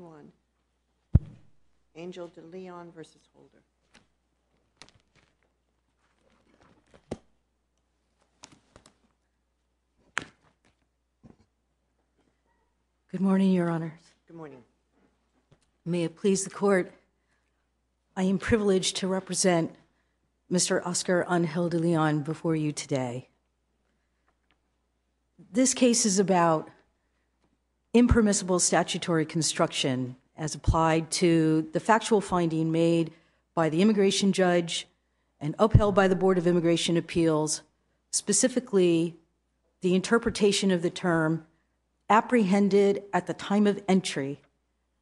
21. Angel de Leon versus Holder. Good morning, Your Honors. Good morning. May it please the Court, I am privileged to represent Mr. Oscar Angel de Leon before you today. This case is about impermissible statutory construction as applied to the factual finding made by the immigration judge and upheld by the Board of Immigration Appeals, specifically the interpretation of the term apprehended at the time of entry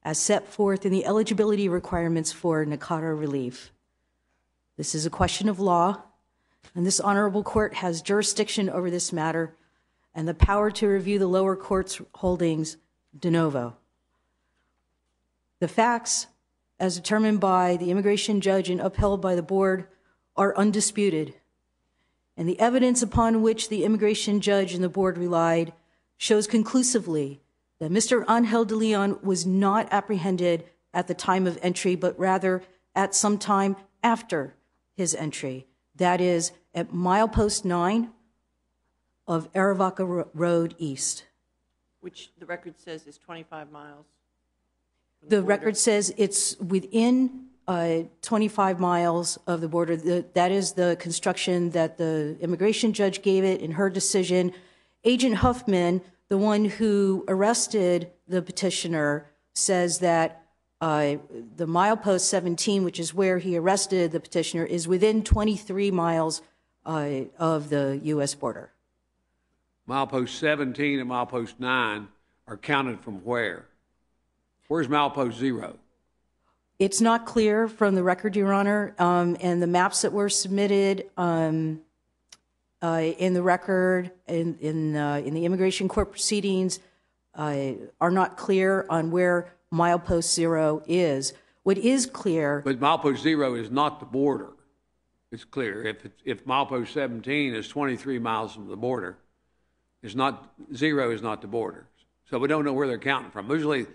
as set forth in the eligibility requirements for NACADA relief. This is a question of law, and this honorable court has jurisdiction over this matter and the power to review the lower court's holdings de novo. The facts, as determined by the immigration judge and upheld by the board, are undisputed, and the evidence upon which the immigration judge and the board relied shows conclusively that Mr. Angel de Leon was not apprehended at the time of entry, but rather at some time after his entry. That is, at milepost 9 of Arivaca Road East. Which the record says is 25 miles. The record says it's within 25 miles of the border. That is the construction that the immigration judge gave it in her decision. Agent Huffman, the one who arrested the petitioner, says that the milepost 17, which is where he arrested the petitioner, is within 23 miles of the U.S. border. Milepost 17 and milepost 9 are counted from where? Where's milepost 0? It's not clear from the record, Your Honor, and the maps that were submitted in the record in the immigration court proceedings are not clear on where milepost 0 is. What is clear... But milepost 0 is not the border. It's clear. If milepost 17 is 23 miles from the border, it's not, 0 is not the border. So we don't know where they're counting from. Usually,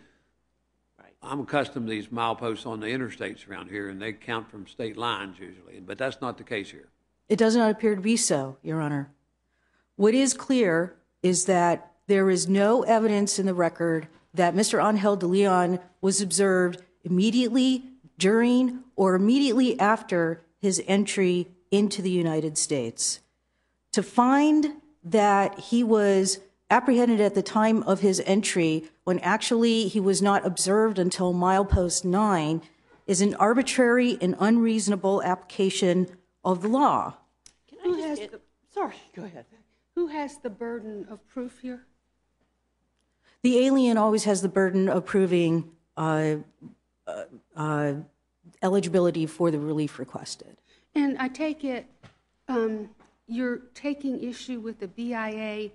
I'm accustomed to these mileposts on the interstates around here, and they count from state lines usually, but that's not the case here. It does not appear to be so, Your Honor. What is clear is that there is no evidence in the record that Mr. Angel de Leon was observed immediately during or immediately after his entry into the United States. To find that he was apprehended at the time of his entry when actually he was not observed until milepost 9 is an arbitrary and unreasonable application of the law. Sorry, go ahead. Who has the burden of proof here? The alien always has the burden of proving eligibility for the relief requested. And I take it you're taking issue with the BIA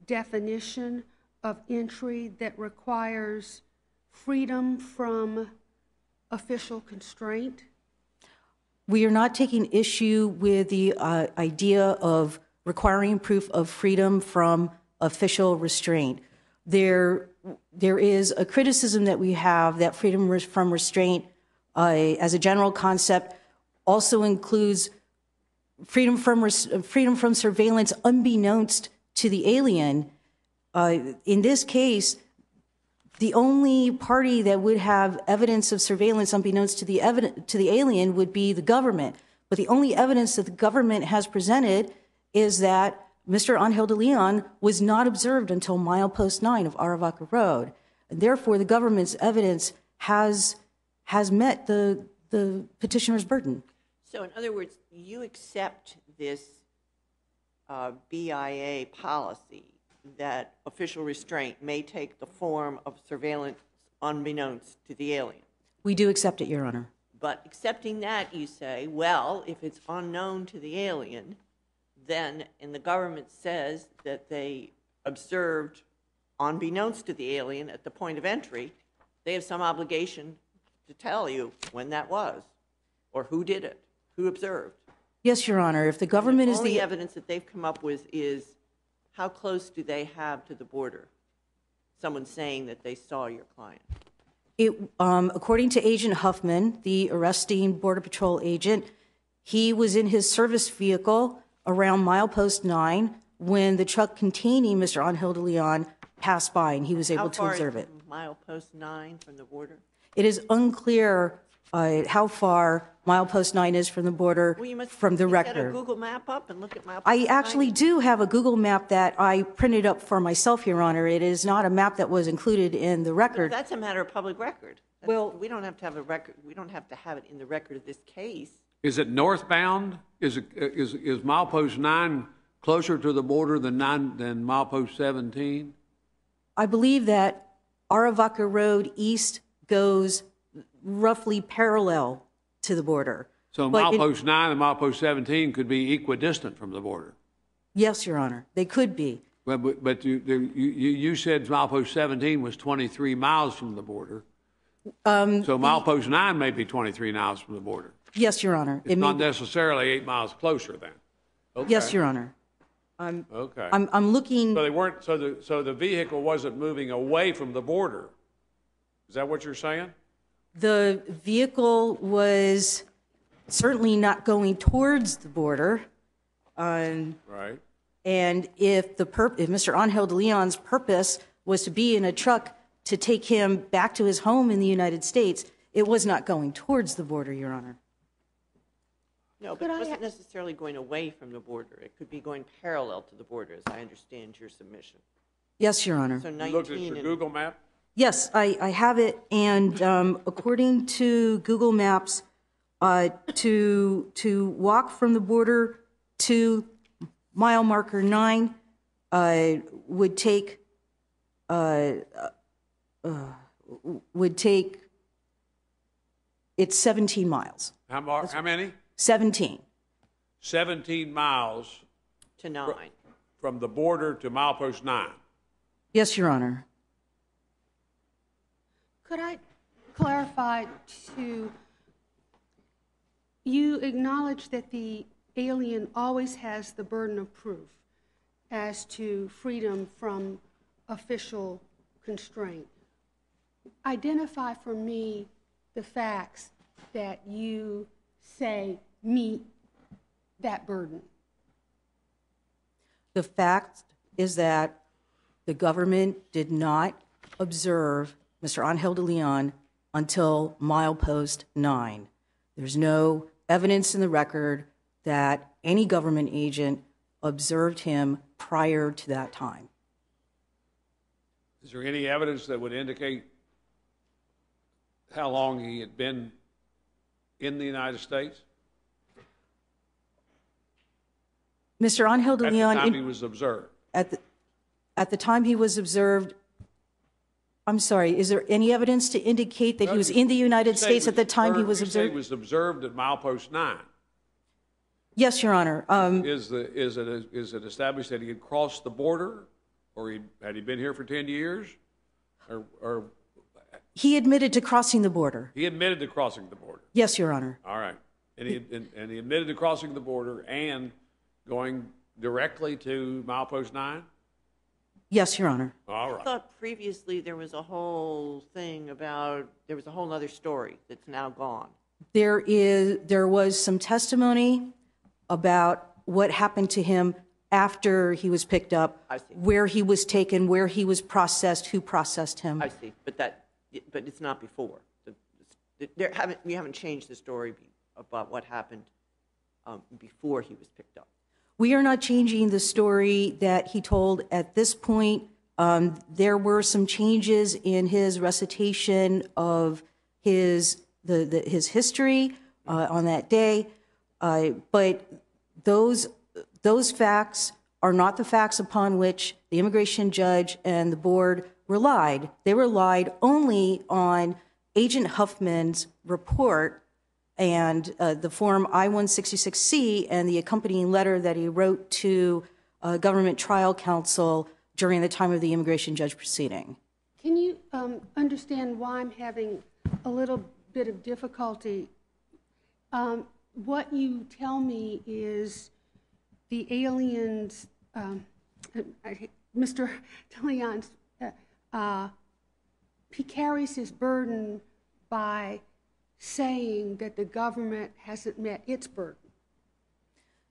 definition of entry that requires freedom from official constraint? We are not taking issue with the idea of requiring proof of freedom from official restraint. There is a criticism that we have that freedom from restraint as a general concept also includes freedom from surveillance unbeknownst to the alien. In this case, the only party that would have evidence of surveillance unbeknownst to the alien would be the government. But the only evidence that the government has presented is that Mr. Angel de Leon was not observed until milepost 9 of Arivaca Road. And therefore, the government's evidence has met the petitioner's burden. So in other words, you accept this BIA policy that official restraint may take the form of surveillance unbeknownst to the alien? We do accept it, Your Honor. But accepting that, you say, well, if it's unknown to the alien, then, and the government says that they observed unbeknownst to the alien at the point of entry, they have some obligation to tell you when that was, or who did it, who observed. Yes, Your Honor. If the government is the only evidence that they've come up with is how close do they have to the border? Someone saying that they saw your client. According to Agent Huffman, the arresting Border Patrol agent, he was in his service vehicle around milepost 9 when the truck containing Mr. Angel de Leon passed by, and he was able to observe it. How far is milepost 9 from the border? It is unclear how far milepost 9 is from the border Well, you must from the get a record. Google map up and look at milepost I 9. actually do have a Google map that I printed up for myself, Your Honor. It is not a map that was included in the But record. that's a matter of public record. Well- We don't have to have a record, we don't have to have it in the record of this case. Is it northbound? Is milepost 9 closer to the border than milepost 17? I believe that Aravaca Road East goes roughly parallel to the border. So But milepost 9 and milepost 17 could be equidistant from the border. Yes, Your Honor, they could be. But you said milepost 17 was 23 miles from the border. So milepost 9 may be 23 miles from the border. Yes, Your Honor. It's not necessarily 8 miles closer then. Okay. Yes, Your Honor. Okay. I'm looking. So they weren't. So the vehicle wasn't moving away from the border. Is that what you're saying? The vehicle was certainly not going towards the border. Right. And if Mr. Angel de Leon's purpose was to be in a truck to take him back to his home in the United States, it was not going towards the border, Your Honor. No, but it wasn't necessarily going away from the border. It could be going parallel to the border, as I understand your submission. Yes, Your Honor. So You looked at 19 your and Google map? Yes, I have it, and according to Google Maps, to walk from the border to mile marker 9 would take it's 17 miles. How many? 17. 17 miles to 9. from the border to milepost 9. Yes, Your Honor. Could I clarify to, you acknowledge that the alien always has the burden of proof as to freedom from official constraint. Identify for me the facts that you say meet that burden. The fact is that the government did not observe Mr. Angel de Leon until milepost 9. There's no evidence in the record that any government agent observed him prior to that time. Is there any evidence that would indicate how long he had been in the United States? Mr. Angel de Leon, At the time he was observed. At the time he was observed, I'm sorry, is there any evidence to indicate that he was in the United States at the time he was You say observed? he was observed at milepost 9. Yes, Your Honor. Is it established that he had crossed the border, or had he been here for 10 years, or He admitted to crossing the border. he admitted to crossing the border? Yes, Your Honor. All right, and he admitted to crossing the border and going directly to milepost 9. Yes, Your Honor. All I right. thought previously there was a whole thing about, there was a whole other story that's now gone. There was some testimony about what happened to him after he was picked up, I see. where he was taken, where he was processed, who processed him. I see, but it's not before. You haven't changed the story about what happened before he was picked up. We are not changing the story that he told at this point. There were some changes in his recitation of his history on that day, but those facts are not the facts upon which the immigration judge and the board relied. They relied only on Agent Huffman's report and the Form I-166C and the accompanying letter that he wrote to government trial counsel during the time of the immigration judge proceeding. Can you understand why I'm having a little bit of difficulty? What you tell me is the alien's, Mr. DeLeon's carries his burden by saying that the government hasn't met its burden.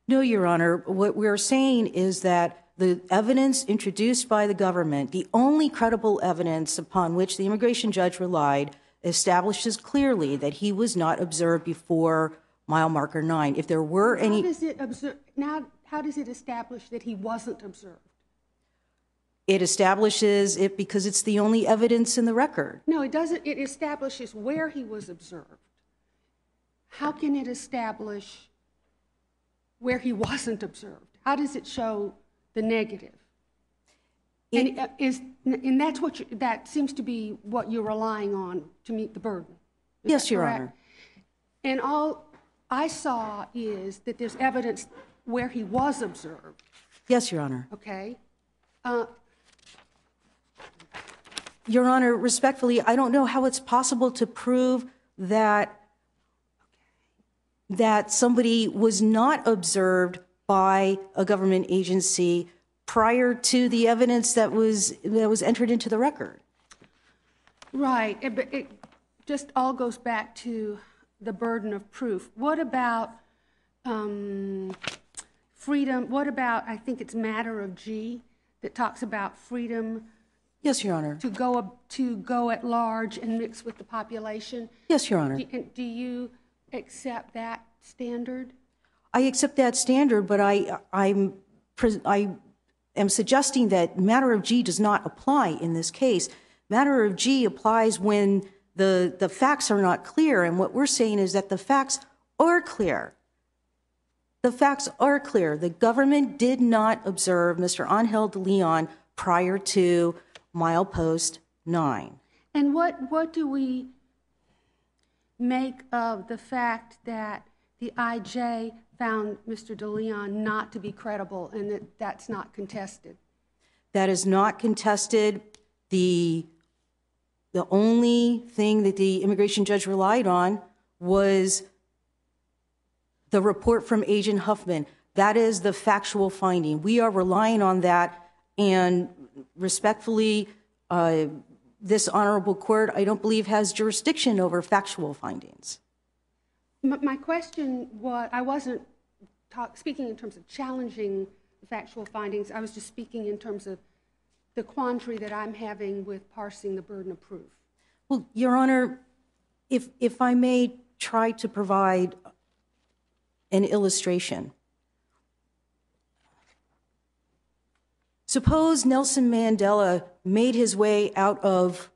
No, Your Honor. What we're saying is that the evidence introduced by the government, the only credible evidence upon which the immigration judge relied, establishes clearly that he was not observed before mile marker 9. If there were any... How does it establish that he wasn't observed? It establishes it because it's the only evidence in the record. No, it doesn't. It establishes where he was observed. How can it establish where he wasn't observed? How does it show the negative? And that's that seems to be what you're relying on to meet the burden. Yes, Your Honor. And all I saw is that there's evidence where he was observed. Yes, Your Honor. Okay. Your Honor, respectfully, I don't know how it's possible to prove that somebody was not observed by a government agency prior to the evidence that was entered into the record. Right. But it just all goes back to the burden of proof. What about freedom? What about, I think it's matter of G, that talks about freedom? Yes, Your Honor. To go at large and mix with the population? Yes, Your Honor. Do you accept that standard? I accept that standard, but I am suggesting that matter of G does not apply in this case. Matter of G applies when the facts are not clear, and what we're saying is that the facts are clear. The facts are clear. The government did not observe Mr. Angel de Leon prior to milepost 9. And what do we make of the fact that the IJ found Mr. de Leon not to be credible and that's not contested? That is not contested. The only thing that the immigration judge relied on was the report from Agent Huffman. That is the factual finding. We are relying on that, and respectfully, this honorable court, I don't believe, has jurisdiction over factual findings. My question was, I wasn't speaking in terms of challenging the factual findings. I was just speaking in terms of the quandary that I'm having with parsing the burden of proof. Well, Your Honor, if I may try to provide an illustration. Suppose Nelson Mandela made his way out of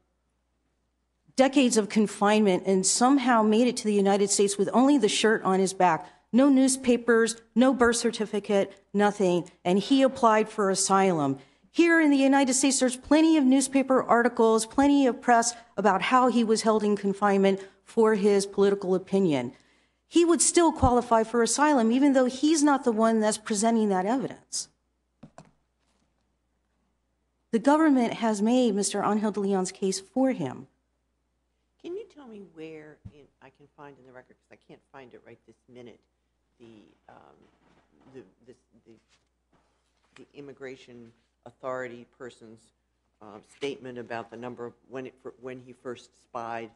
decades of confinement and somehow made it to the United States with only the shirt on his back, no newspapers, no birth certificate, nothing, and he applied for asylum. Here in the United States, there's plenty of newspaper articles, plenty of press about how he was held in confinement for his political opinion. He would still qualify for asylum, even though he's not the one that's presenting that evidence. The government has made Mr. Angel de Leon's case for him. Can you tell me where I can find in the record, because I can't find it right this minute, the immigration authority person's statement about the number of when he first spied?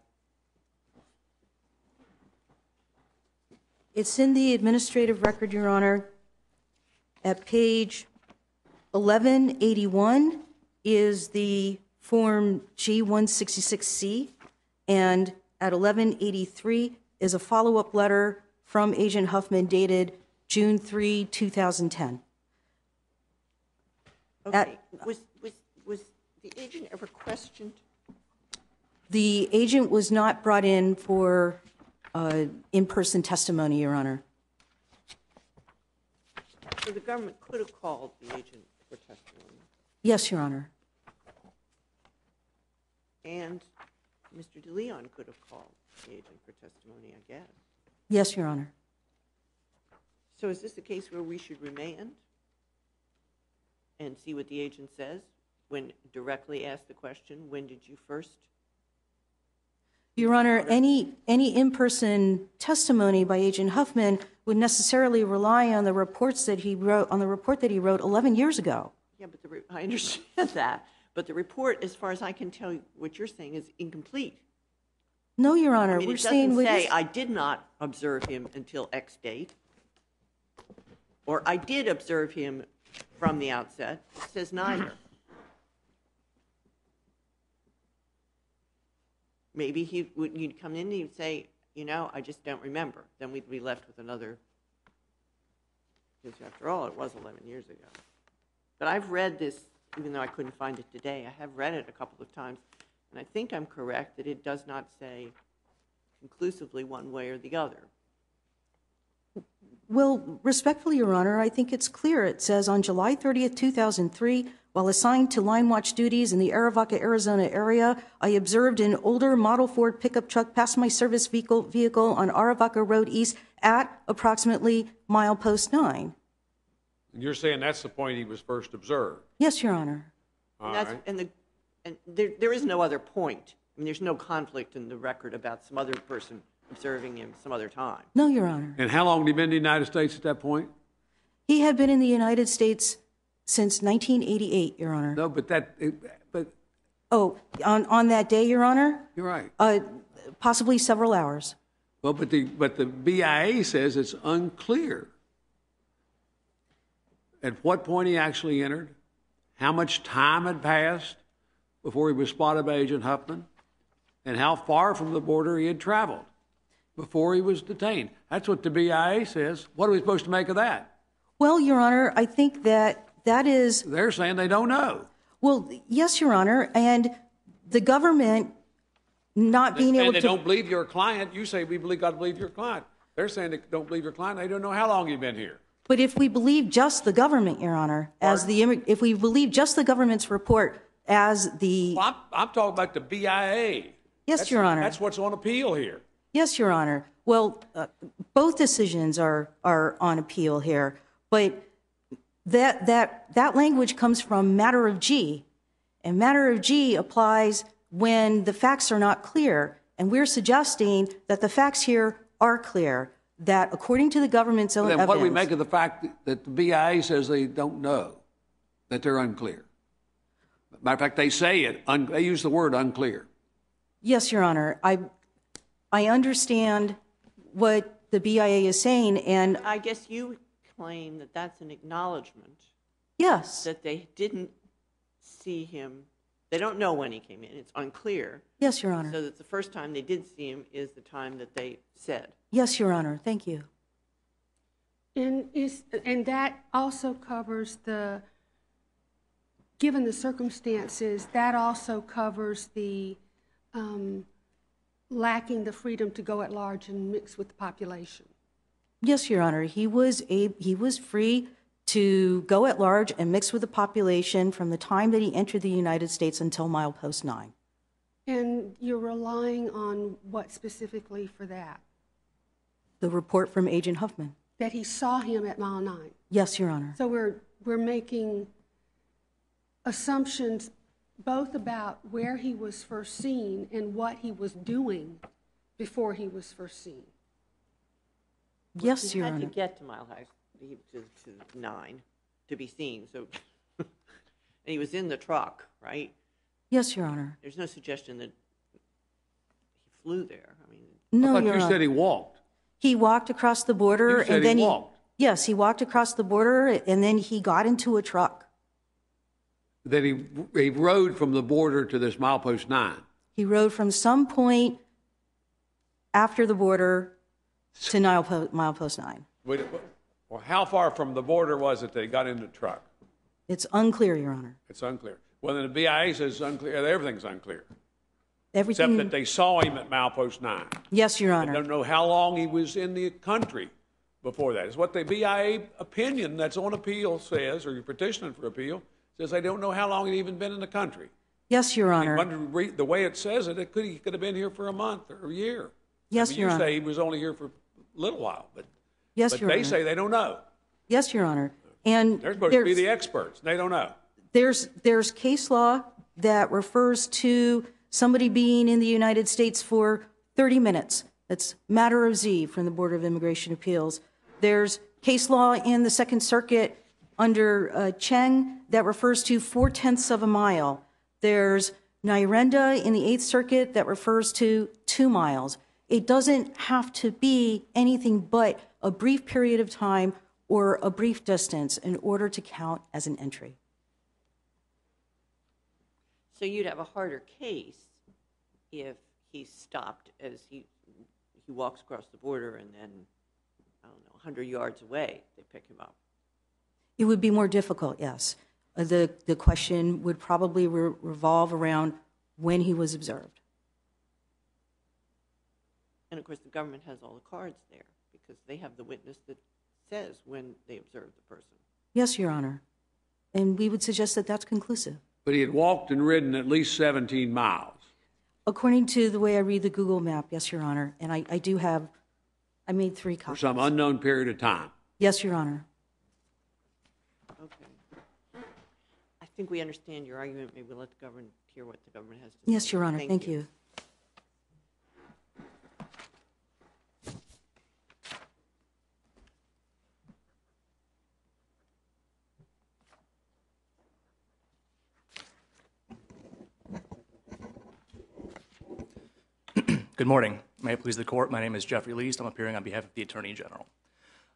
It's in the administrative record, Your Honor. At page 1181 is the form G166C, and at 1183 is a follow-up letter from Agent Huffman dated June 3, 2010. Okay. Was the agent ever questioned? The agent was not brought in for in-person testimony, Your Honor. So the government could have called the agent for testimony? Yes, Your Honor. And Mr. de Leon could have called the agent for testimony, I guess. Yes, Your Honor. So is this a case where we should remand and see what the agent says when directly asked the question, when did you first? Your Honor, any in-person testimony by Agent Huffman would necessarily rely on the reports that he wrote, on the report that he wrote 11 years ago. Yeah, but I understand that. But the report, as far as I can tell, what you're saying is incomplete. No, Your Honor. I mean, We're it saying doesn't with say, this- I did not observe him until X date, or I did observe him from the outset. It says neither. Maybe you'd come in and you'd say, you know, I just don't remember. Then we'd be left with another, because after all, it was 11 years ago. But I've read this, even though I couldn't find it today. I have read it a couple of times, and I think I'm correct that it does not say conclusively one way or the other. Well, respectfully, Your Honor, I think it's clear. It says, on July 30th, 2003, while assigned to line watch duties in the Arivaca, Arizona area, I observed an older Model Ford pickup truck pass my service vehicle on Arivaca Road East at approximately milepost 9. And you're saying that's the point he was first observed? Yes, Your Honor. All And, right. and there is no other point. I mean, there's no conflict in the record about some other person observing him some other time. No, Your Honor. And how long had he been in the United States at that point? He had been in the United States since 1988, Your Honor. No, but Oh, on that day, Your Honor? you're right. Possibly several hours. Well, but the BIA says it's unclear at what point he actually entered, how much time had passed before he was spotted by Agent Huffman, and how far from the border he had traveled before he was detained. That's what the BIA says. What are we supposed to make of that? Well, Your Honor, I think that is... They're saying they don't know. Well, yes, Your Honor, and the government not being able And they to... don't believe your client. You say we got to believe your client. They're saying they don't believe your client. They don't know how long you've been here. But if we believe just the government, Your Honor, if we believe just the government's report as the... Well, I'm talking about the BIA. Yes, Your Honor. That's what's on appeal here. Yes, Your Honor. Well, both decisions are on appeal here, but that language comes from matter of G, and matter of G applies when the facts are not clear, and we're suggesting that the facts here are clear, that according to the government's own Then evidence... what do we make of the fact that the BIA says they don't know, that they're unclear? Matter of fact, they say it. They use the word unclear. Yes, Your Honor. I understand what the BIA is saying, and I guess you claim that that's an acknowledgement yes, that they didn't see him. They don't know when he came in. It's unclear. yes, Your Honor. So that the first time they did see him is the time that they said. Yes, Your Honor. Thank you. And that also covers the, given the circumstances, that also covers the lacking the freedom to go at large and mix with the population. Yes, Your Honor. He was free to go at large and mix with the population from the time that he entered the United States until milepost 9. And you're relying on what specifically for that? The report from Agent Huffman. That he saw him at mile 9. Yes, Your Honor. So we're making assumptions both about where he was first seen and what he was doing before he was first seen. Yes, He Your had Honor. to get to Mile High to 9 to be seen. So, and he was in the truck, right? Yes, Your Honor. There's no suggestion that he flew there. I mean, No, I thought Your you Honor. said he walked. He walked across the border, You said and then he walked. Yes, he walked across the border, and then he got into a truck. That he rode from the border to this milepost 9. He rode from some point after the border to milepost 9. Well, how far from the border was it that he got in the truck? It's unclear, Your Honor. It's unclear. Well, then the BIA says it's unclear. Everything's unclear. Everything. Except that they saw him at milepost 9. Yes, Your I Honor. don't know how long he was in the country before that. It's what the BIA opinion that's on appeal says, or you're petitioning for appeal, says they don't know how long he'd even been in the country. Yes, Your Honor. The way it says it, he could have been here for a month or a year. Yes, Your You Honor. say he was only here for a little while, but Yes, but Your they Honor. say they don't know. Yes, Your Honor. And They're supposed to be the experts. They don't know. there's case law that refers to somebody being in the United States for 30 minutes. That's matter of Z from the Board of Immigration Appeals. There's case law in the Second Circuit under Cheng that refers to 0.4 of a mile. There's Nyrenda in the Eighth Circuit that refers to 2 miles. It doesn't have to be anything but a brief period of time or a brief distance in order to count as an entry. So you'd have a harder case if he stopped as he walks across the border and then, I don't know, 100 yards away, they pick him up. It would be more difficult, yes. The question would probably revolve around when he was observed. And of course, the government has all the cards there because they have the witness that says when they observed the person. Yes, Your Honor. And we would suggest that that's conclusive. But he had walked and ridden at least 17 miles. According to the way I read the Google map, yes, Your Honor. And I made 3 For copies. some unknown period of time. Yes, Your Honor. Okay. I think we understand your argument. Maybe we'll let the government hear what the government has to say. Yes, Your Honor. Thank you. Good morning. May it please the court, my name is Jeffrey Least. I'm appearing on behalf of the Attorney General.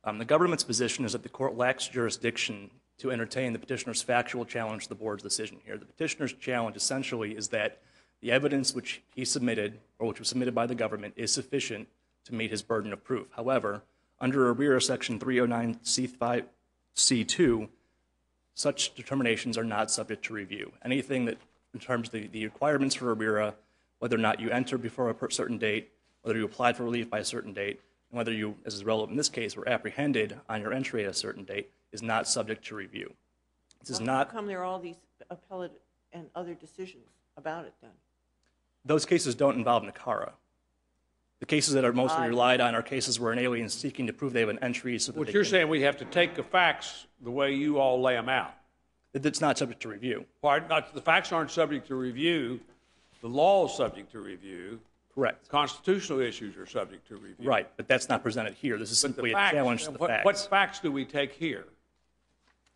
The government's position is that the court lacks jurisdiction to entertain the petitioner's factual challenge to the board's decision here. The petitioner's challenge essentially is that the evidence which he submitted, or which was submitted by the government, is sufficient to meet his burden of proof. However, under ARERA Section 309C2, such determinations are not subject to review. Anything that, in terms of the requirements for ARERA, whether or not you enter before a certain date, whether you applied for relief by a certain date, and whether you, as is relevant in this case, were apprehended on your entry at a certain date, is not subject to review. This is not. How come there are all these appellate and other decisions about it then? Those cases don't involve NACARA. The cases that are mostly relied on are cases where an alien is seeking to prove they have an entry so that What you're saying, we have to take the facts the way you all lay them out. it's not subject to review. Pardon? The facts aren't subject to review. The law is subject to review. Correct. Constitutional issues are subject to review. Right, but that's not presented here. This is simply a challenge to the facts. What facts do we take here?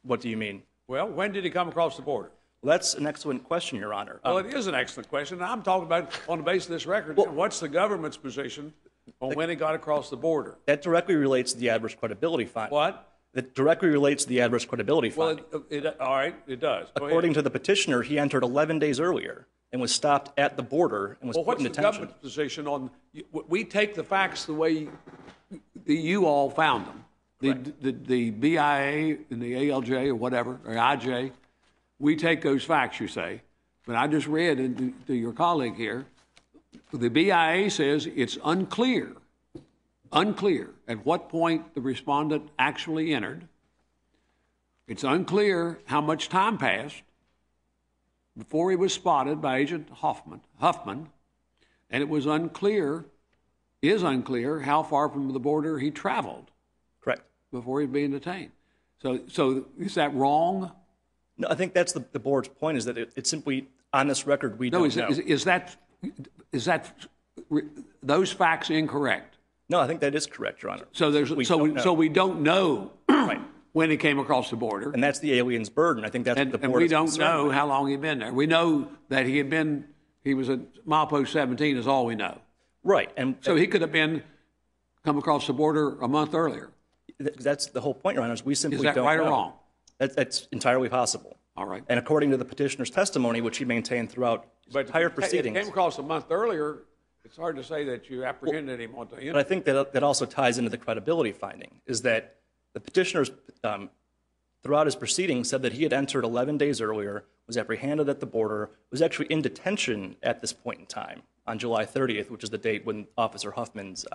What do you mean? Well, when did he come across the border? Well, that's an excellent question, Your Honor. Well, it is an excellent question. I'm talking about on the basis of this record. What's the government's position on when he got across the border? That directly relates to the adverse credibility finding. What? That directly relates to the adverse credibility finding. Well, all right, it does. Go According ahead. to the petitioner, he entered 11 days earlier and was stopped at the border and was Well, put what's in the detention. government's position on? We take the facts the way you all found them. The BIA and the ALJ or whatever, or IJ, we take those facts, you say. But I just read to your colleague here, the BIA says it's unclear at what point the respondent actually entered. It's unclear how much time passed before he was spotted by Agent Huffman, and it was unclear how far from the border he traveled. Correct. Before he'd being detained. So is that wrong? No, I think that's the board's point, is that it's simply, on this record, we don't know. Is that those facts incorrect? No, I think that is correct, Your Honor. So we don't know Right. when he came across the border. And that's the alien's burden. I think that's what the And board we is don't concerned know with. how long he'd been there. We know that he was at milepost 17 is all we know. Right. And So he could have come across the border a month earlier. that's the whole point, Your Honor, is we simply Is don't that know. right or wrong? That's entirely possible. All right. And according to the petitioner's testimony, which he maintained throughout his entire if he proceedings. came across a month earlier, it's hard to say that you apprehended him on the end. But I think that also ties into the credibility finding, is that the petitioner's, throughout his proceedings, said that he had entered 11 days earlier, was apprehended at the border, was actually in detention at this point in time, on July 30th, which is the date when Officer Huffman's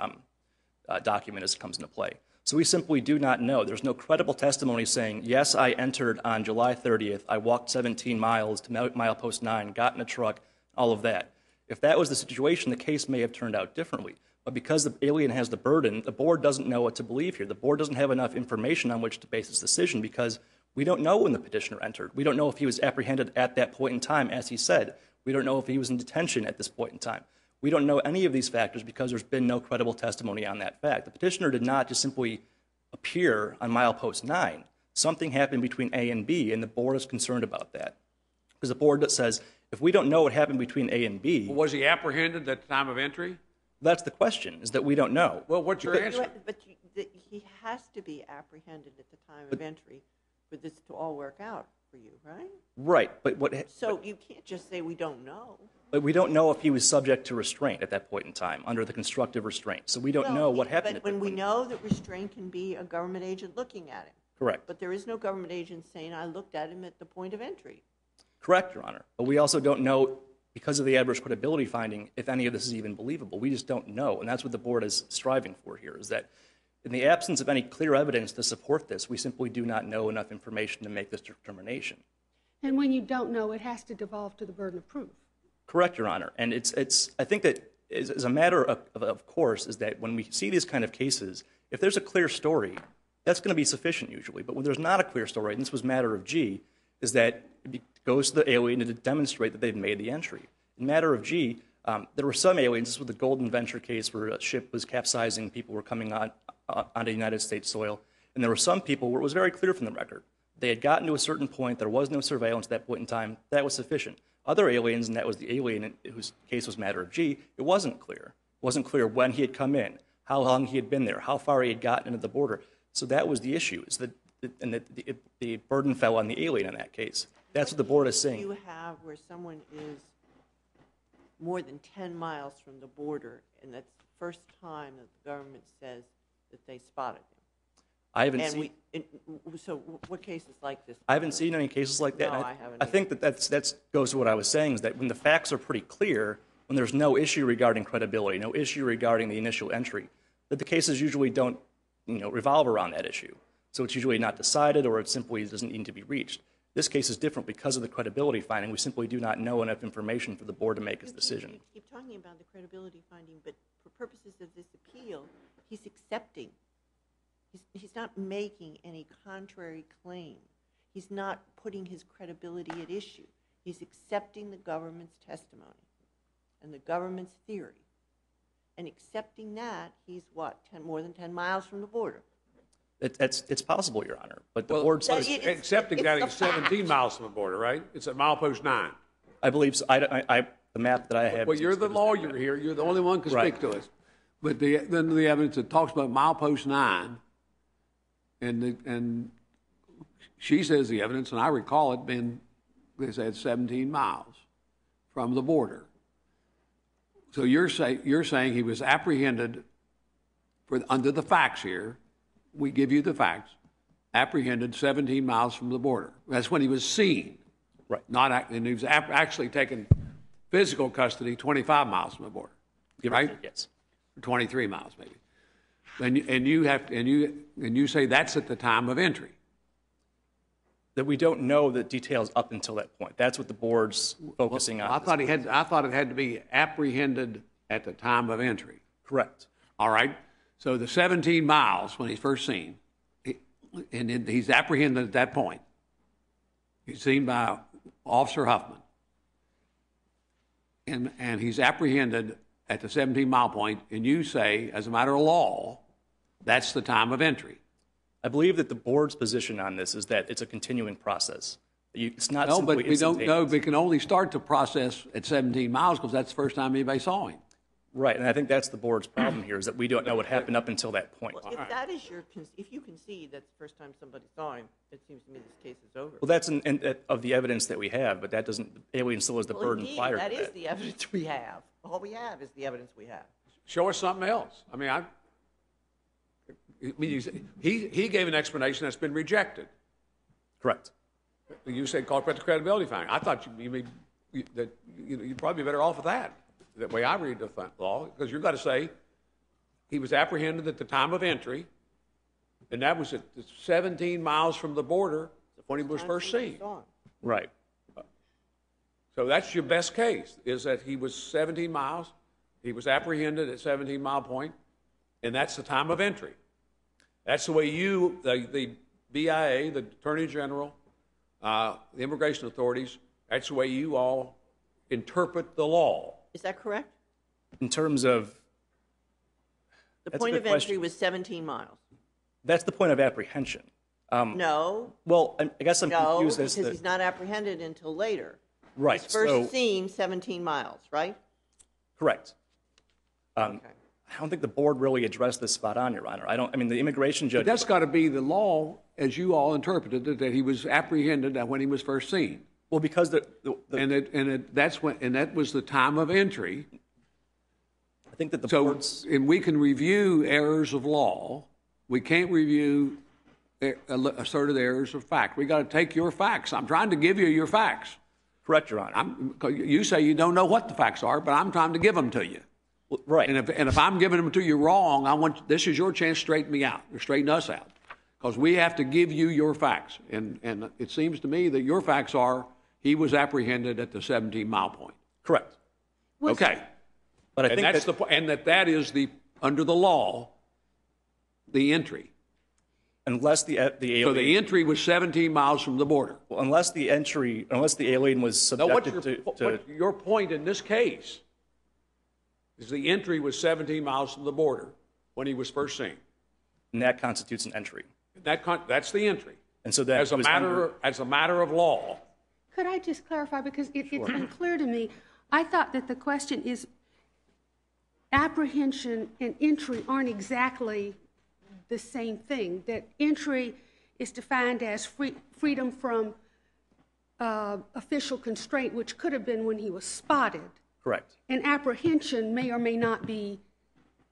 document comes into play. So we simply do not know. There's no credible testimony saying, yes, I entered on July 30th, I walked 17 miles to milepost 9, got in a truck, all of that. If that was the situation, the case may have turned out differently. But because the alien has the burden, the board doesn't know what to believe here. The board doesn't have enough information on which to base its decision because we don't know when the petitioner entered. We don't know if he was apprehended at that point in time, as he said. We don't know if he was in detention at this point in time. We don't know any of these factors because there's been no credible testimony on that fact. The petitioner did not just simply appear on milepost 9. Something happened between A and B, and the board is concerned about that. Because the board that says If we don't know what happened between A and B, Was he apprehended at the time of entry? that's the question, is that we don't know. Well, what's your answer? But he has to be apprehended at the time of entry for this to all work out for you, right? Right, but So you can't just say we don't know. we don't know if he was subject to restraint at that point in time, under the constructive restraint. So we don't know what happened at But that when we point. know that restraint can be a government agent looking at him. Correct. But there is no government agent saying, I looked at him at the point of entry. Correct, Your Honor. But we also don't know, because of the adverse credibility finding, if any of this is even believable. We just don't know, and that's what the board is striving for here, is that in the absence of any clear evidence to support this, we simply do not know enough information to make this determination. And when you don't know, it has to devolve to the burden of proof. Correct, Your Honor. And I think that as a matter of course, is that when we see these kind of cases, if there's a clear story, that's going to be sufficient usually. But when there's not a clear story, and this was matter of G, is that it goes to the alien to demonstrate that they've made the entry. In matter of G, there were some aliens, this was the Golden Venture case where a ship was capsizing, people were coming onto United States soil, and there were some people where it was very clear from the record. They had gotten to a certain point, there was no surveillance at that point in time, that was sufficient. Other aliens, and that was the alien whose case was matter of G, it wasn't clear. It wasn't clear when he had come in, how long he had been there, how far he had gotten into the border. So that was the issue, is that the burden fell on the alien in that case. That's what the board is saying. You have where someone is more than 10 miles from the border, and that's the first time that the government says that they spotted him. I haven't seen. So what cases like this? I haven't seen any cases like that. No, and I haven't I think that goes to what I was saying, is that when the facts are pretty clear, when there's no issue regarding credibility, no issue regarding the initial entry, that the cases usually don't, revolve around that issue. So it's usually not decided, or it simply doesn't need to be reached. This case is different because of the credibility finding. We simply do not know enough information for the board to make its decision. You keep talking about the credibility finding, but for purposes of this appeal, he's accepting. He's not making any contrary claim. He's not putting his credibility at issue. He's accepting the government's testimony and the government's theory. And accepting that, he's more than 10 miles from the border. It's possible, Your Honor, but the board says... Accepting that he's 17 miles from the border, right? It's at milepost 9. I believe so. The map that I have... Well, you're the lawyer here. You're the only one who can speak to us. But then the evidence that talks about milepost 9, and she says the evidence, and I recall it being, they said 17 miles from the border. So you're saying he was apprehended under the facts here. We give you the facts. Apprehended 17 miles from the border. That's when he was seen. Right. And he was actually taken physical custody 25 miles from the border. Right? Yes. 23 miles maybe. And you say that's at the time of entry. That we don't know the details up until that point. That's what the board's focusing on. I thought it had to be apprehended at the time of entry. Correct. All right. So the 17 miles when he's first seen, and he's apprehended at that point. He's seen by Officer Huffman. And he's apprehended at the 17-mile point, and you say, as a matter of law, that's the time of entry. I believe that the board's position on this is that it's a continuing process. It's not simply but we don't know. instantaneous. We can only start the process at 17 miles because that's the first time anybody saw him. Right, and I think that's the board's problem here, is that we don't know what happened up until that point. Well, if that is if you concede that's the first time somebody saw him, it seems to me this case is over. Well, that's of the evidence that we have, but that doesn't, alien still has the burden Indeed, prior to that that. is the evidence we have. All we have is the evidence we have. Show us something else. I mean, he gave an explanation that's been rejected. Correct. You said call it the credibility finding. I thought you'd probably be better off with that. The way I read the law, because you've got to say he was apprehended at the time of entry, and that was at 17 miles from the border when he was first seen. Right. So that's your best case, is that he was 17 miles, he was apprehended at 17-mile point, and that's the time of entry. That's the way you, the BIA, the Attorney General, the immigration authorities, that's the way you all interpret the law. Is that correct? In terms of... The That's a point good of entry question. was 17 miles. That's the point of apprehension. No. Well, I guess I'm No, confused because as to... he's not apprehended until later. Right. Was first So, seen 17 miles, right? correct. Okay. I don't think the board really addressed this spot on, Your Honor. I mean, the immigration judge. But that's got to be the law, as you all interpreted it, that he was apprehended when he was first seen. Well, because that was the time of entry. I think that the So, board's. and we can review errors of law. We can't review asserted errors of fact. We got to take your facts. I'm trying to give you your facts. Correct, Your Honor. You say you don't know what the facts are, but I'm trying to give them to you. Well, right. And if I'm giving them to you wrong, this is your chance to straighten me out, or straighten us out, because we have to give you your facts. And it seems to me that your facts are he was apprehended at the 17-mile point. Correct. Okay. But I And think that's that is under the law, the entry. unless the alien. So the entry was 17 miles from the border. Well, unless the alien was Now, subjected to. your point in this case is the entry was 17 miles from the border when he was first seen. And that constitutes an entry. That's the entry. And so that As a matter of law. Could I just clarify, because it's unclear to me. I thought that the question is apprehension and entry aren't exactly the same thing, that entry is defined as freedom from official constraint, which could have been when he was spotted. Correct. And apprehension may or may not be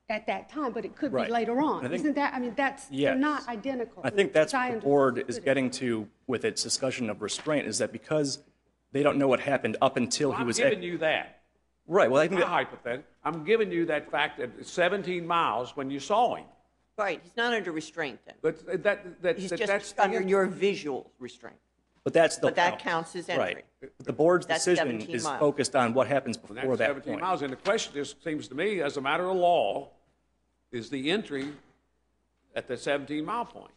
at that time, but it could Right. be later on. I think- Isn't that, I mean, they're Yes. not identical. I think that's as I what the board is understood it. getting to with its discussion of restraint, is that because they don't know what happened up until he I'm was. giving you that. Right. Well, I think My that. hypothetical. I'm giving you that fact that it's 17 miles when you saw him. Right, he's not under restraint then. But He's that's just under your visual restraint. But that's the. But that counts as entry. Right. The board's That's decision 17 is miles. focused on what happens And before that's that 17 point. miles. And the question is, seems to me, as a matter of law, is the entry at the 17-mile point.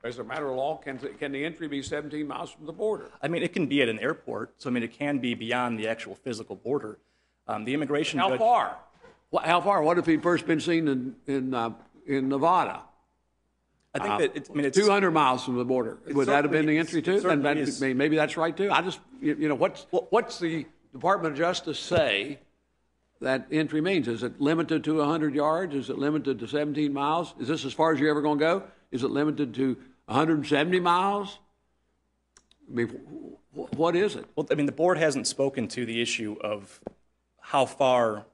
As a matter of law, can the entry be 17 miles from the border? I mean, it can be at an airport, so I mean, it can be beyond the actual physical border. The immigration How judge. far? How far? What if he'd first been seen in Nevada? I think that it's. I mean, it's 200 miles from the border. Would that have been the entry too? And certainly is. maybe that's right too. I just, what's the Department of Justice say that entry means? Is it limited to 100 yards? Is it limited to 17 miles? Is this as far as you're ever going to go? Is it limited to 170 miles? I mean, what is it? Well, I mean, the board hasn't spoken to the issue of how far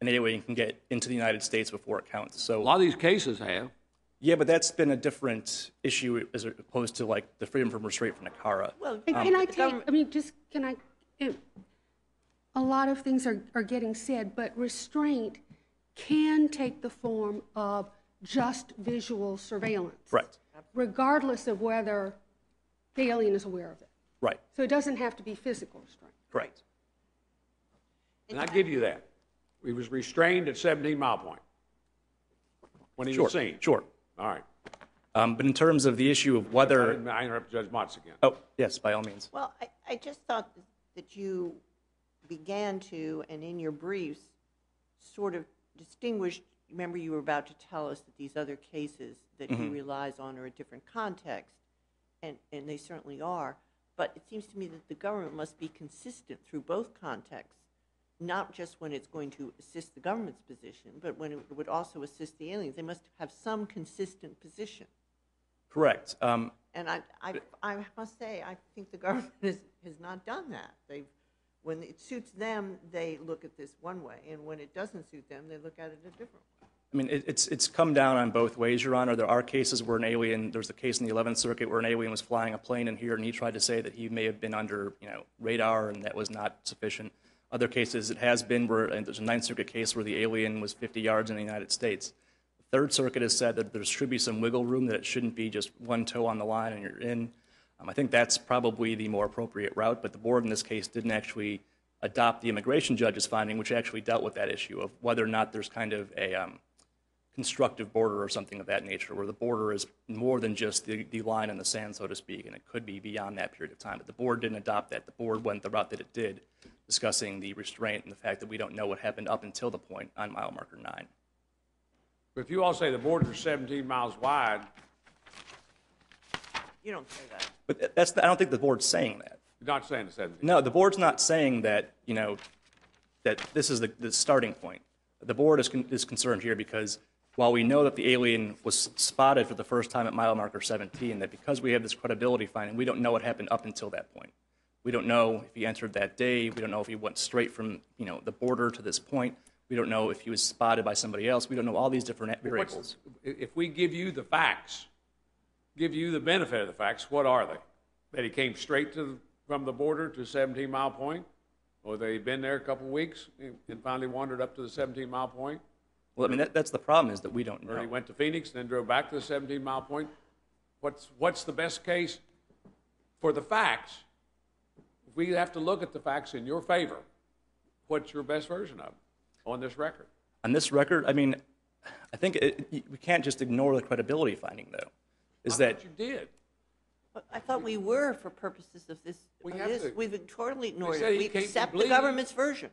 an alien can get into the United States before it counts. A So, lot of these cases have. yeah, but that's been a different issue as opposed to like the freedom from restraint from NACARA. Well, And can I the take, government- I mean, just, can I, a lot of things are getting said, but restraint can take the form of just visual surveillance. Right. Regardless of whether the alien is aware of it. Right. So it doesn't have to be physical restraint. Correct. And I give you that. He was restrained at 17-mile point when he Sure. was seen. Sure. All right. But in terms of the issue of whether. I interrupt Judge Motz again. Oh, yes, by all means. Well, I just thought that you began to, and in your briefs, sort of distinguished, remember you were about to tell us that these other cases that he relies on are a different context, and they certainly are, but it seems to me that the government must be consistent through both contexts, not just when it's going to assist the government's position, but when it would also assist the aliens. They must have some consistent position. Correct. And I must say, I think the government has not done that. When it suits them, they look at this one way, and when it doesn't suit them, they look at it a different way. I mean, it's come down on both ways, Your Honor. There are cases where an alien, there's a case in the 11th Circuit where an alien was flying a plane in here and he tried to say that he may have been under, radar and that was not sufficient. Other cases it has been where, and there's a 9th Circuit case where the alien was 50 yards in the United States. The 3rd Circuit has said that there should be some wiggle room, that it shouldn't be just one toe on the line and you're in. I think that's probably the more appropriate route, but the board in this case didn't actually adopt the immigration judge's finding, which actually dealt with that issue of whether or not there's kind of a constructive border or something of that nature, where the border is more than just the line in the sand, so to speak, and it could be beyond that period of time. But the board didn't adopt that. The board went the route that it did, discussing the restraint and the fact that we don't know what happened up until the point on mile marker 9. But if you all say the border is 17 miles wide, You don't say that. But I don't think the board's saying that. You're not saying the 17. No, the board's not saying that, that this is the starting point. The board is concerned here because while we know that the alien was spotted for the first time at mile marker 17, that because we have this credibility finding, we don't know what happened up until that point. We don't know if he entered that day. We don't know if he went straight from, the border to this point. We don't know if he was spotted by somebody else. We don't know all these different variables. If we give you the facts, give you the benefit of the facts, what are they? That he came straight from the border to 17-mile point? Or that he'd been there a couple of weeks and finally wandered up to the 17-mile point? Well, I mean, that's the problem is that we don't know. Or he went to Phoenix and then drove back to the 17-mile point? What's the best case for the facts? If we have to look at the facts in your favor, what's your best version of it on this record? On this record, I mean, I think we can't just ignore the credibility finding, though. I thought you did. But I thought we were for purposes of this. We've totally ignored said it. he We can't be accept the bleeding. government's version.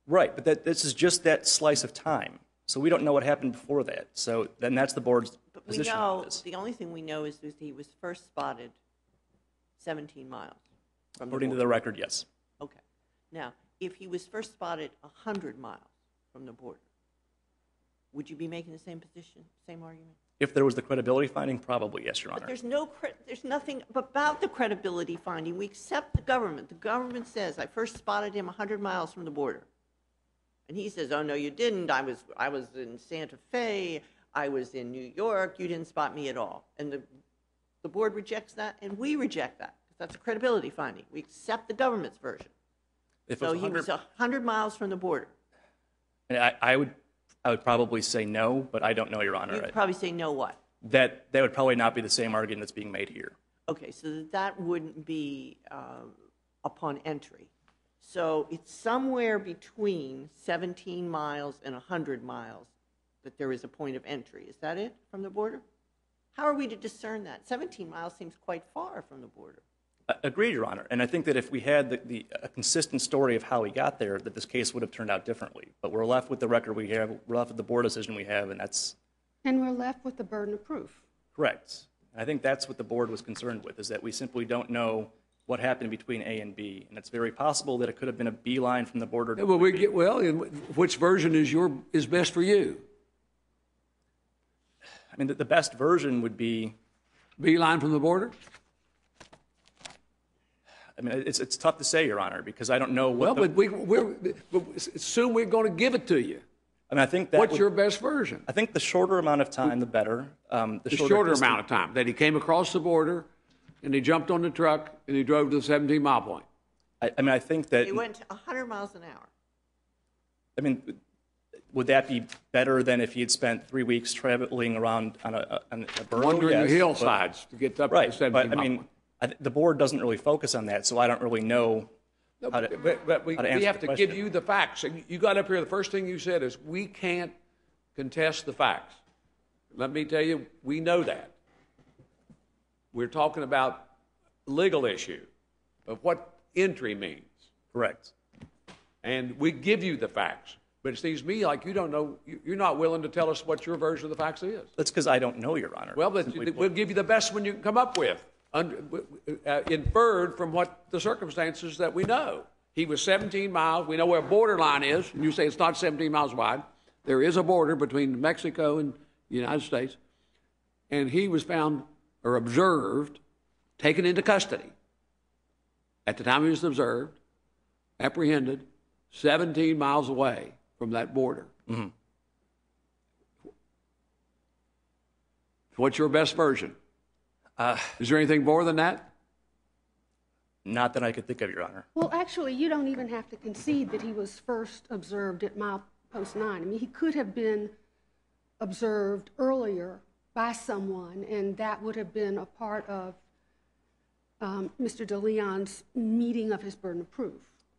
Right, but this is just that slice of time. So we don't know what happened before that. So then that's the board's But we position on know, this. the only thing we know is that he was first spotted 17 miles from the According to border. the record, yes. Okay. Now, if he was first spotted 100 miles from the border, would you be making the same position, same argument? If there was the credibility finding, probably yes, Your Honor. But there's nothing about the credibility finding. We accept the government. The government says, I first spotted him 100 miles from the border. And he says, oh, no, you didn't. I was in Santa Fe. I was in New York. You didn't spot me at all. And the board rejects that, and we reject that. Because that's a credibility finding. We accept the government's version. If it So was he was 100 miles from the border. I would probably say no, but I don't know, Your Honor. You'd probably say no what? That would probably not be the same argument that's being made here. Okay, so that wouldn't be upon entry. So it's somewhere between 17 miles and 100 miles that there is a point of entry. Is that it from the border? How are we to discern that? 17 miles seems quite far from the border. Agreed, Your Honor. And I think that if we had a consistent story of how he got there, that this case would have turned out differently. But we're left with the record we have, we're left with the board decision we have, and that's And we're left with the burden of proof. correct. And I think that's what the board was concerned with, is that we simply don't know what happened between A and B. And it's very possible that it could have been a beeline from the border to Which version is best for you? I mean, the best version would be, Beeline from the border? I mean, it's tough to say, Your Honor, because I don't know Well, what but soon we're going to give it to you. I mean, I think that What's your best version? I think the shorter amount of time, the better. The shorter amount of time, that he came across the border, and he jumped on the truck, and he drove to the 17-mile point. I mean, I think that, He went 100 miles an hour. I mean, would that be better than if he had spent 3 weeks traveling around on a borough? Wandering Yes, the hillsides to get up to the Right, 17-mile but I mean, point. the board doesn't really focus on that, so I don't really know how to, But we how to answer have the to give question. you the facts. And you got up here, the first thing you said is, we can't contest the facts. Let me tell you, we know that. We're talking about legal issue of what entry means. Correct. And we give you the facts. But it seems to me like you don't know, you're not willing to tell us what your version of the facts is. That's because I don't know, Your Honor. Well, but Simply we'll put. give you the best one you can come up with, inferred from what the circumstances that we know. He was 17 miles. We know where a borderline is. And you say it's not 17 miles wide. There is a border between Mexico and the United States. And he was found or observed, taken into custody. At the time he was observed, apprehended, 17 miles away from that border. Mm-hmm. What's your best version? Is there anything more than that? Not that I could think of, Your Honor. Well, actually, you don't even have to concede that he was first observed at milepost 9. I mean, he could have been observed earlier by someone, and that would have been a part of Mr. DeLeon's meeting of his burden of proof.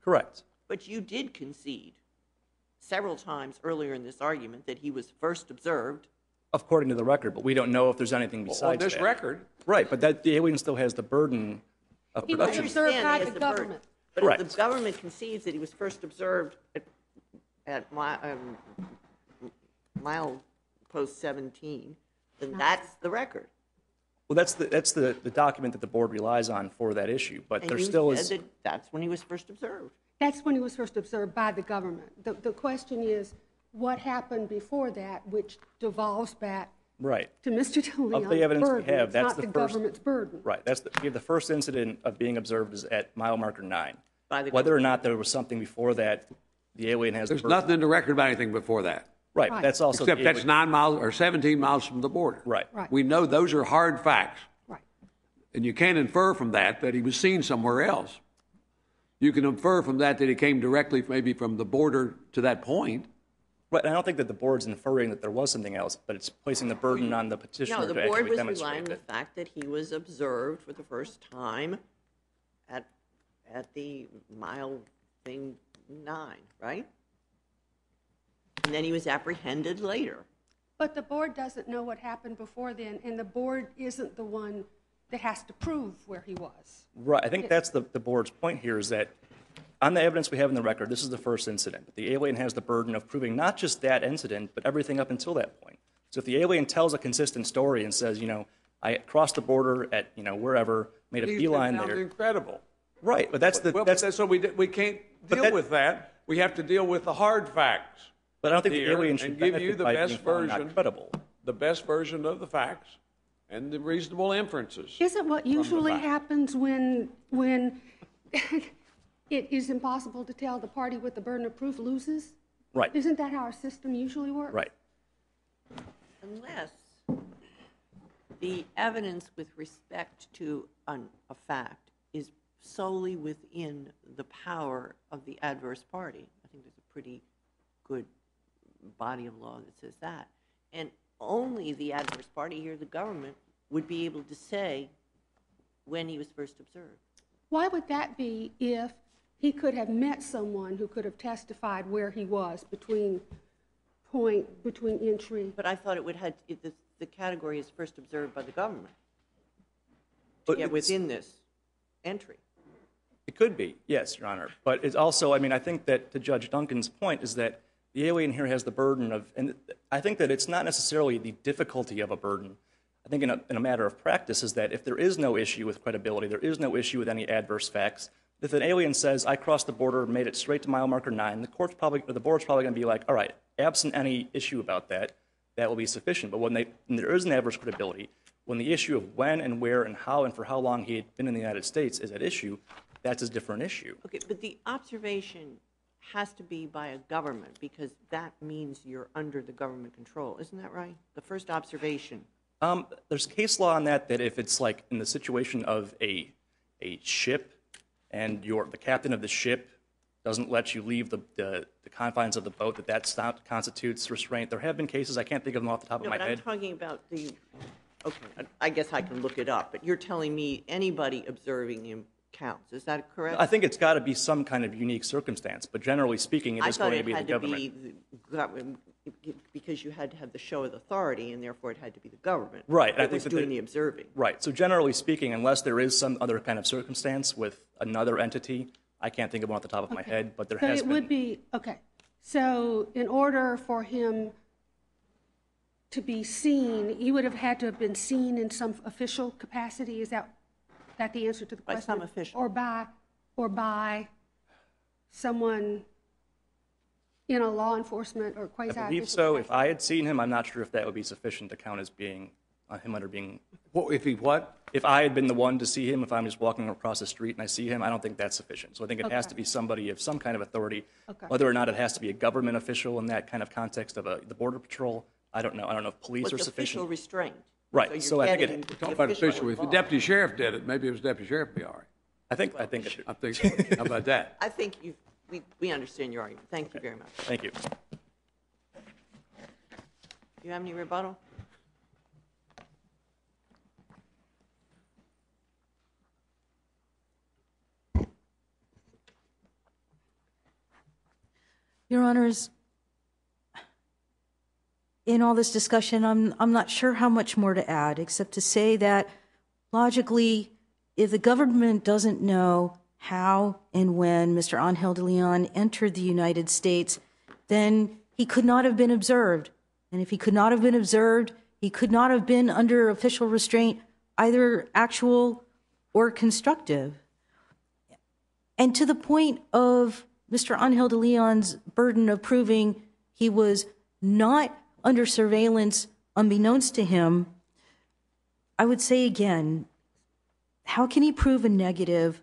Correct. But you did concede several times earlier in this argument that he was first observed. According to the record, but we don't know if there's anything besides On this that. record, Right, but the alien still has the burden of He was production. observed Understand by he the has burden. government. But if Correct. the government concedes that he was first observed at milepost 17, then that's the record. Well, that's the document that the board relies on for that issue, but And there you still said is. that that's when he was first observed. That's when he was first observed by the government. The question is, what happened before that, which devolves back Right. to Mr. DeLeon's Of the evidence we burden. have, It's that's not the the first- government's burden. Right. We have the first incident of being observed is at mile marker 9. By the Whether or not there was something before that, the alien has There's the burden. nothing in the record about anything before that, Right. Right. That's also except the that's alien- 9 miles or 17 miles from the border. Right. Right. We know those are hard facts, Right. and you can't infer from that he was seen somewhere else. You can infer from that he came directly maybe from the border to that point. Right. And I don't think that the board's inferring that there was something else, but it's placing the burden on the petitioner No, the to board actually was demonstrate relying on that. the fact that he was observed for the first time at the mile thing 9, right? And then he was apprehended later. But the board doesn't know what happened before then, and the board isn't the one that has to prove where he was. Right. I think that's the board's point here is that on the evidence we have in the record, this is the first incident. But the alien has the burden of proving not just that incident, but everything up until that point. So if the alien tells a consistent story and says, I crossed the border at, wherever, made a beeline Sounds there. incredible. Right. But that's the, Well, that's, so we can't deal that- with that. We have to deal with the hard facts. but I don't think the here alien should and give you benefit the by best being found version. not credible. The best version of the facts and the reasonable inferences. Isn't what usually fact. happens when it is impossible to tell the party with the burden of proof loses? Right. Isn't that how our system usually works? Right. Unless the evidence with respect to a fact is solely within the power of the adverse party. I think there's a pretty good body of law that says that. And only the adverse party here, the government, would be able to say when he was first observed. Why would that be if he could have met someone who could have testified where he was between entry? But I thought it would have, the category is first observed by the government to But get it's- within this entry. It could be, yes, Your Honor. But it's also, I think that to Judge Duncan's point is that the alien here has the burden of, and I think that it's not necessarily the difficulty of a burden. I think in a matter of practice is that if there is no issue with credibility, there is no issue with any adverse facts, if an alien says, I crossed the border, made it straight to mile marker 9, the board's probably going to be like, all right, absent any issue about that, that will be sufficient. But when there is an adverse credibility, when the issue of when and where and how and for how long he had been in the United States is at issue, that's a different issue. Okay, but the observation has to be by a government because that means you're under the government control. Isn't that right? The first observation. There's case law on that if it's like in the situation of a ship and the captain of the ship doesn't let you leave the confines of the boat, that constitutes restraint. There have been cases, I can't think of them off the top of No, my but I'm head. talking about okay, I guess I can look it up, but you're telling me anybody observing him counts. Is that correct? I think it's got to be some kind of unique circumstance, but generally speaking, it I is thought going to it be the had to government. be the government because you had to have the show of authority, and therefore it had to be the government. Right, That I think was that doing the observing. Right. So generally speaking, unless there is some other kind of circumstance with another entity, I can't think of one off the top of my head, but there So has it been. would be, okay. So in order for him to be seen, he would have had to have been seen in some official capacity? Is that the answer to the By question? some official. Or by someone in a law enforcement or I quasi-official believe so. If capacity? I had seen him, I'm not sure if that would be sufficient to count as being him under being. If he what? If I had been the one to see him, if I'm just walking across the street and I see him, I don't think that's sufficient. So I think it has Okay. to be somebody of some kind of authority. Okay. Whether or not it has to be a government official in that kind of context of the Border Patrol, I don't know. I don't know if police What's are official sufficient. restraint? Right, So so I you're think it- getting We're the Talk about official. If the involved. deputy sheriff did it, maybe it was deputy sheriff would be all right. I think it should. I think. How about that? I think we understand your argument. Thank you very much. Thank you. Do you have any rebuttal? Your Honors, in all this discussion, I'm not sure how much more to add, except to say that logically, if the government doesn't know how and when Mr. Angel de Leon entered the United States, then he could not have been observed. And if he could not have been observed, he could not have been under official restraint either actual or constructive. And to the point of Mr. Angel de Leon's burden of proving he was not under surveillance unbeknownst to him, I would say again, how can he prove a negative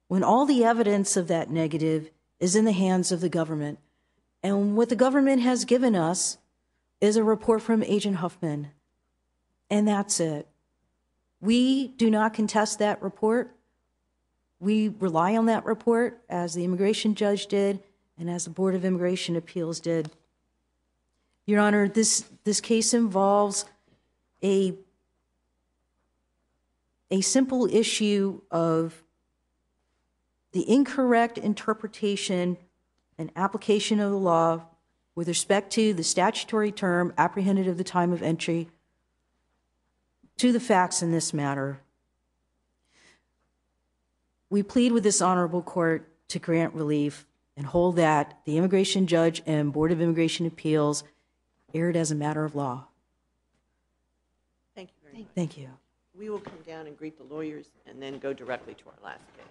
when all the evidence of that negative is in the hands of the government? And what the government has given us is a report from Agent Huffman, and that's it. We do not contest that report. We rely on that report, as the immigration judge did and as the Board of Immigration Appeals did. Your Honor, this case involves a simple issue of the incorrect interpretation and application of the law with respect to the statutory term apprehended at the time of entry to the facts in this matter. We plead with this honorable court to grant relief and hold that the immigration judge and Board of Immigration Appeals erred as a matter of law. Thank you very much. Thank you. We will come down and greet the lawyers and then go directly to our last case.